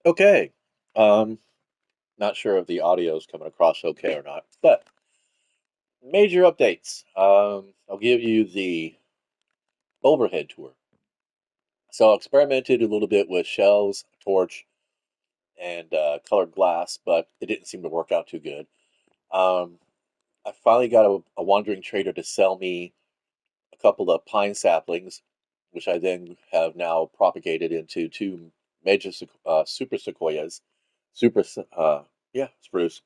Okay. Um, Not sure if the audio is coming across okay or not, but major updates. I'll give you the overhead tour. So I experimented a little bit with shells, torch, and colored glass, but it didn't seem to work out too good. Um, I finally got a wandering trader to sell me a couple of pine saplings, which I then have now propagated into two major super sequoias, super, yeah, spruce.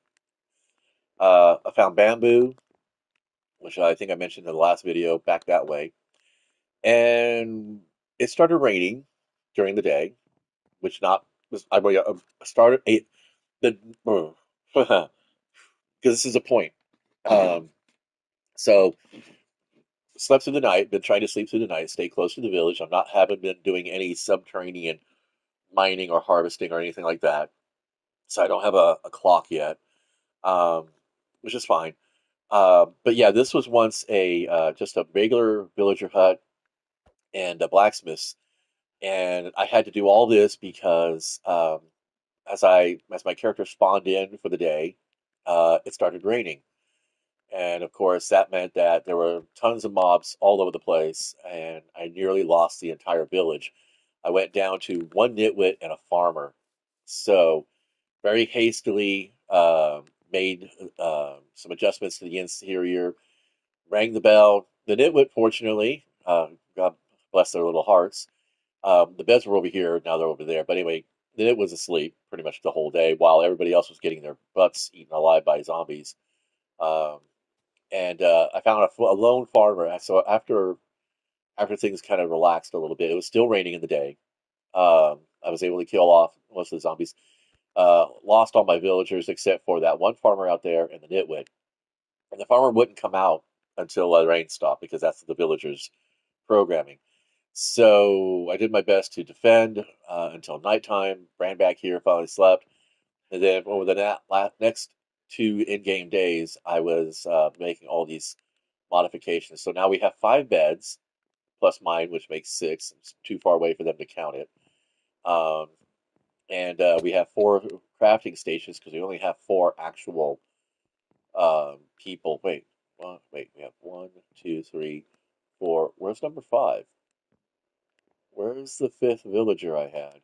I found bamboo, which I think I mentioned in the last video, back that way. And it started raining during the day, which not was I started a the because this is a point. Um, so slept through the night, been trying to sleep through the night, stay close to the village. I'm not haven't been doing any subterranean mining or harvesting or anything like that. So I don't have a clock yet, um, which is fine. But yeah, this was once a just a regular villager hut and a blacksmith, and I had to do all this because as my character spawned in for the day, it started raining, and of course that meant that there were tons of mobs all over the place, and I nearly lost the entire village. I went down to one nitwit and a farmer, so very hastily made some adjustments to the interior, rang the bell. The nitwit, fortunately, God bless their little hearts. The beds were over here, now they're over there. But anyway, the nit was asleep pretty much the whole day while everybody else was getting their butts eaten alive by zombies. Um, and I found a lone farmer. So after things kind of relaxed a little bit, it was still raining in the day. I was able to kill off most of the zombies. Lost all my villagers except for that one farmer out there and the nitwit. And the farmer wouldn't come out until the rain stopped because that's the villagers' programming. So I did my best to defend until nighttime. Ran back here, finally slept, and then over the next two in-game days, I was making all these modifications. So now we have five beds plus mine, which makes six. It's too far away for them to count it. Um, and we have four crafting stations because we only have four actual people. Wait. We have one, two, three, four. Where's number five? Where's the fifth villager I had?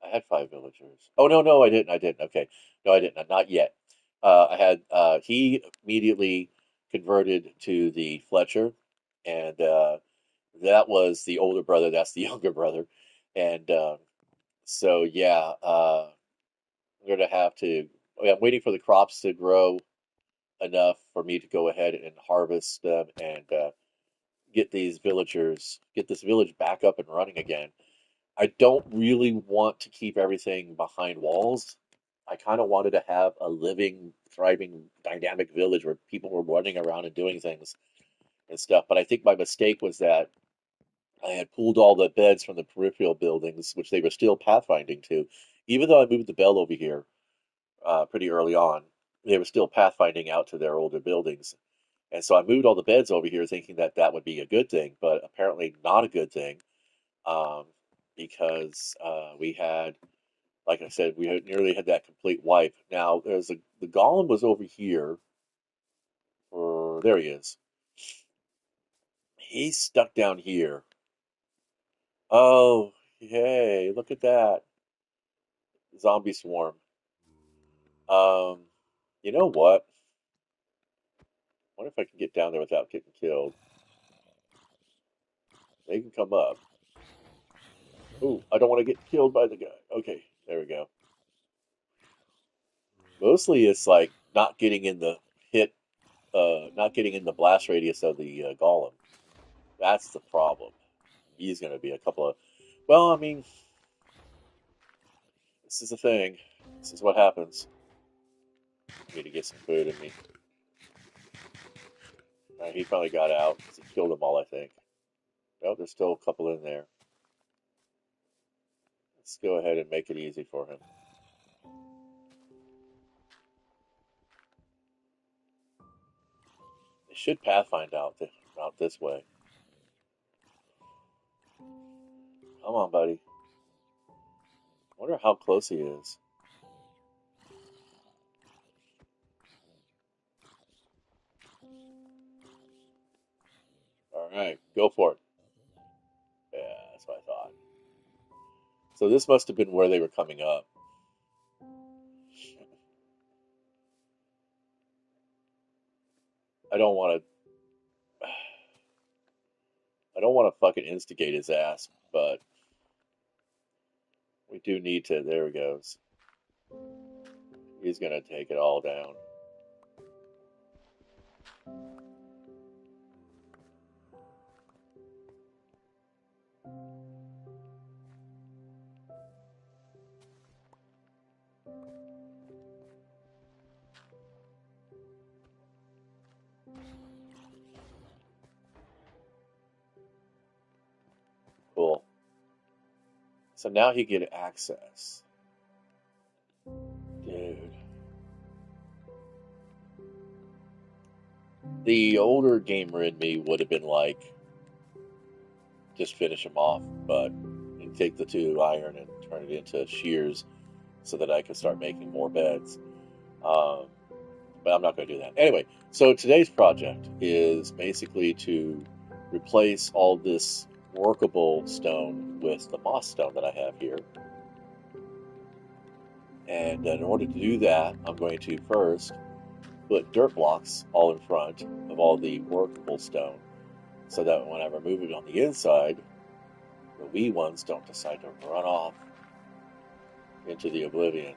I had five villagers. Oh no, I didn't. I didn't. Okay, no, I didn't. Not yet. I had he immediately converted to the Fletcher, and that was the older brother. That's the younger brother, and so yeah, I'm gonna have to. I'm waiting for the crops to grow enough for me to go ahead and harvest them and get this village back up and running again. I don't really want to keep everything behind walls. I kind of wanted to have a living, thriving, dynamic village where people were running around and doing things and stuff. But I think my mistake was that I had pulled all the beds from the peripheral buildings, which they were still pathfinding to. Even though I moved the bell over here pretty early on, they were still pathfinding out to their older buildings. And so I moved all the beds over here thinking that that would be a good thing, but apparently not a good thing um, because we had, like I said, we had nearly had that complete wipe. Now the golem was over here, or there he is. He's stuck down here. Oh, hey, look at that zombie swarm. Um, you know what? I wonder if I can get down there without getting killed. They can come up. Ooh, I don't want to get killed by the guy. Okay, there we go. Mostly it's like not getting in the hit, not getting in the blast radius of the golem. That's the problem. He's going to be a couple of. Well, I mean, this is the thing. This is what happens. I need to get some food in me. All right, he finally got out because he killed them all, I think. No, there's still a couple in there. Let's go ahead and make it easy for him. They should pathfind out this way. Come on, buddy. Wonder how close he is. All right, go for it. Yeah, that's what I thought. So this must have been where they were coming up. I don't want to. I don't want to fucking instigate his ass, but we do need to. There he goes. He's gonna take it all down. Cool. So now he get access. Dude. The older gamer in me would have been like, just finish him off, but and take the two iron and turn it into shears so that I could start making more beds. Um, but I'm not going to do that. Anyway, so today's project is basically to replace all this workable stone with the moss stone that I have here. And in order to do that, I'm going to first put dirt blocks all in front of all the workable stone so that when I remove it on the inside, the wee ones don't decide to run off into the oblivion.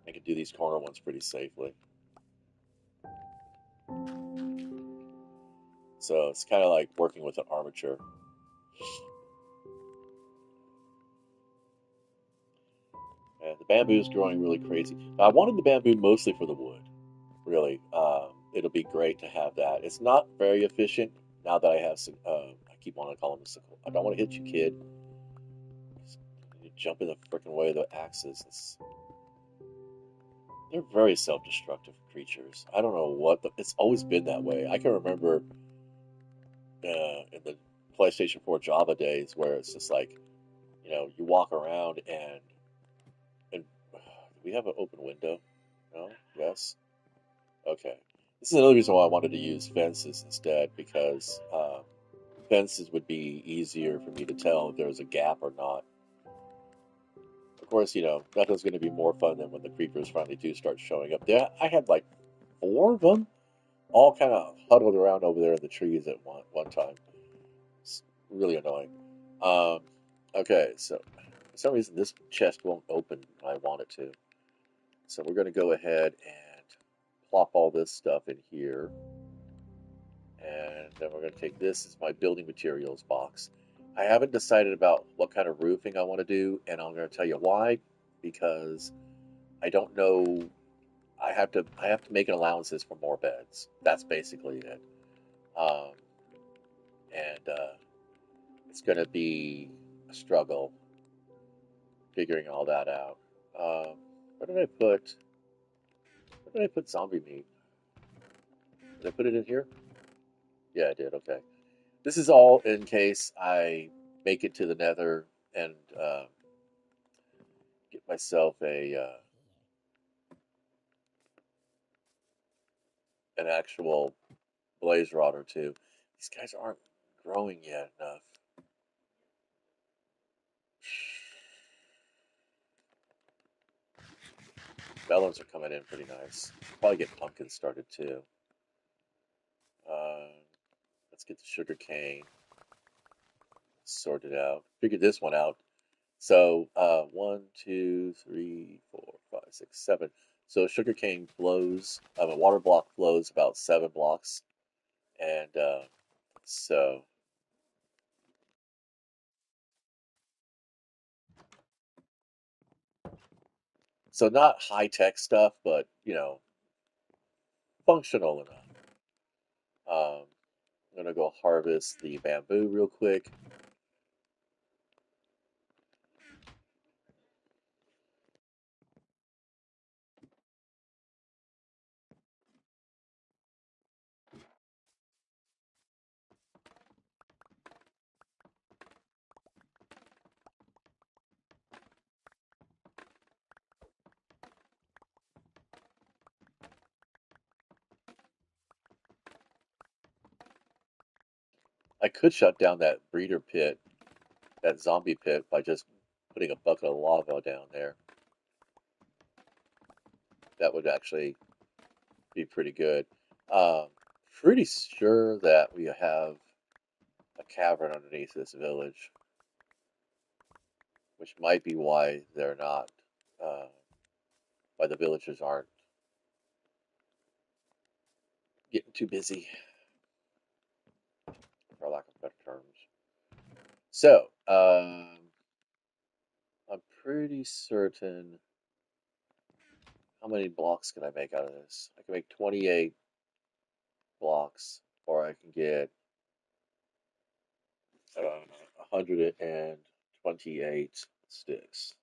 I can do these corner ones pretty safely. So it's kind of like working with an armature. And the bamboo is growing really crazy. I wanted the bamboo mostly for the wood, really. It'll be great to have that. It's not very efficient now that I have some. I keep wanting to call them a sickle. I don't want to hit you, kid. You jump in the freaking way of the axes. They're very self-destructive creatures. I don't know it's always been that way. I can remember in the PlayStation 4 Java days where it's just like, you walk around and do we have an open window? No? Yes? Okay. This is another reason why I wanted to use fences instead, because fences would be easier for me to tell if there was a gap or not. Of course, nothing's going to be more fun than when the creepers finally do start showing up. There, I had like four of them, all kind of huddled around over there in the trees at one time. It's really annoying. Um, okay, so for some reason this chest won't open when I want it to. So we're going to go ahead and plop all this stuff in here. And then we're going to take this as my building materials box. I haven't decided about what kind of roofing I want to do, and I'm going to tell you why. Because I don't know. I have to make allowances for more beds. That's basically it. Um, and it's going to be a struggle figuring all that out. Um, where did I put? Where did I put zombie meat? Did I put it in here? Yeah, I did. Okay. This is all in case I make it to the Nether and get myself a an actual blaze rod or two. These guys aren't growing yet enough. Melons are coming in pretty nice. Probably get pumpkins started too. Uh, let's get the sugar cane sorted out. Figured this one out. So one, two, three, four, five, six, seven. So sugarcane flows. A water block flows about 7 blocks, and so not high tech stuff, but functional enough. I'm gonna go harvest the bamboo real quick. I could shut down that breeder pit, that zombie pit, by just putting a bucket of lava down there. That would actually be pretty good. Um, Pretty sure that we have a cavern underneath this village, which might be why they're not, uh, why the villagers aren't getting too busy, for lack of better terms. So, I'm pretty certain. How many blocks can I make out of this? I can make 28 blocks, or I can get 128 sticks.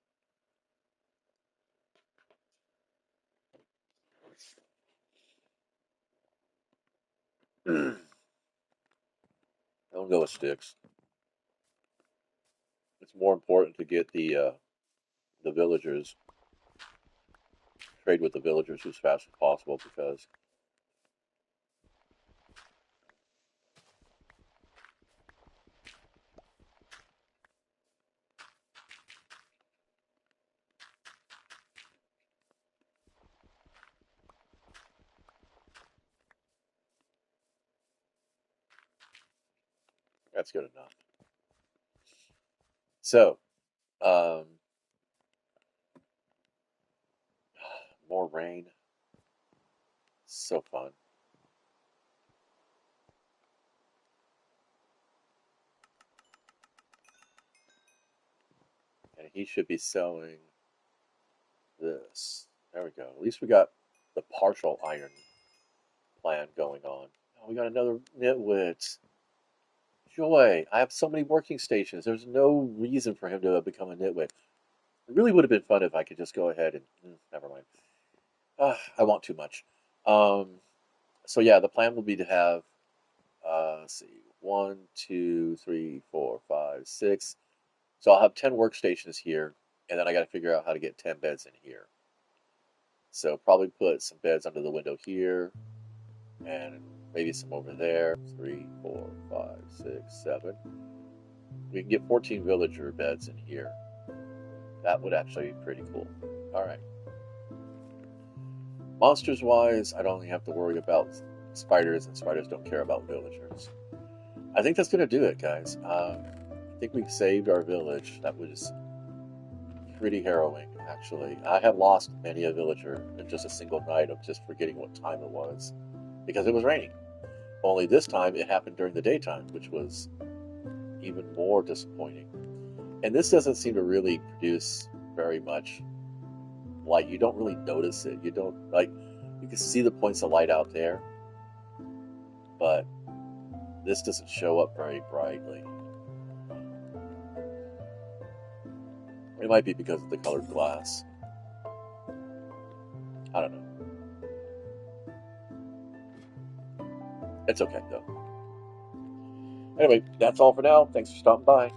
I'll go with sticks. It's more important to get the villagers, trade with the villagers as fast as possible, because that's good enough. So, um, more rain. So fun. And he should be selling this. There we go. At least we got the partial iron plan going on. Oh, we got another nitwit. Joy. I have so many working stations. There's no reason for him to become a nitwit. It really would have been fun if I could just go ahead and never mind. I want too much. Um, so yeah, the plan will be to have let's see, 1, 2, 3, 4, 5, 6. So I'll have 10 workstations here, and then I got to figure out how to get 10 beds in here. So probably put some beds under the window here, and maybe some over there. 3, 4, 5, 6, 7. We can get 14 villager beds in here. That would actually be pretty cool. All right. Monsters wise, I don't only have to worry about spiders, and spiders don't care about villagers. I think that's going to do it, guys. I think we saved our village. That was pretty harrowing, actually. I have lost many a villager in just a single night of just forgetting what time it was, because it was raining. Only this time it happened during the daytime, which was even more disappointing. And this doesn't seem to really produce very much light. You don't really notice it. You don't, like, you can see the points of light out there, but this doesn't show up very brightly. It might be because of the colored glass. I don't know. It's okay, though. Anyway, that's all for now. Thanks for stopping by.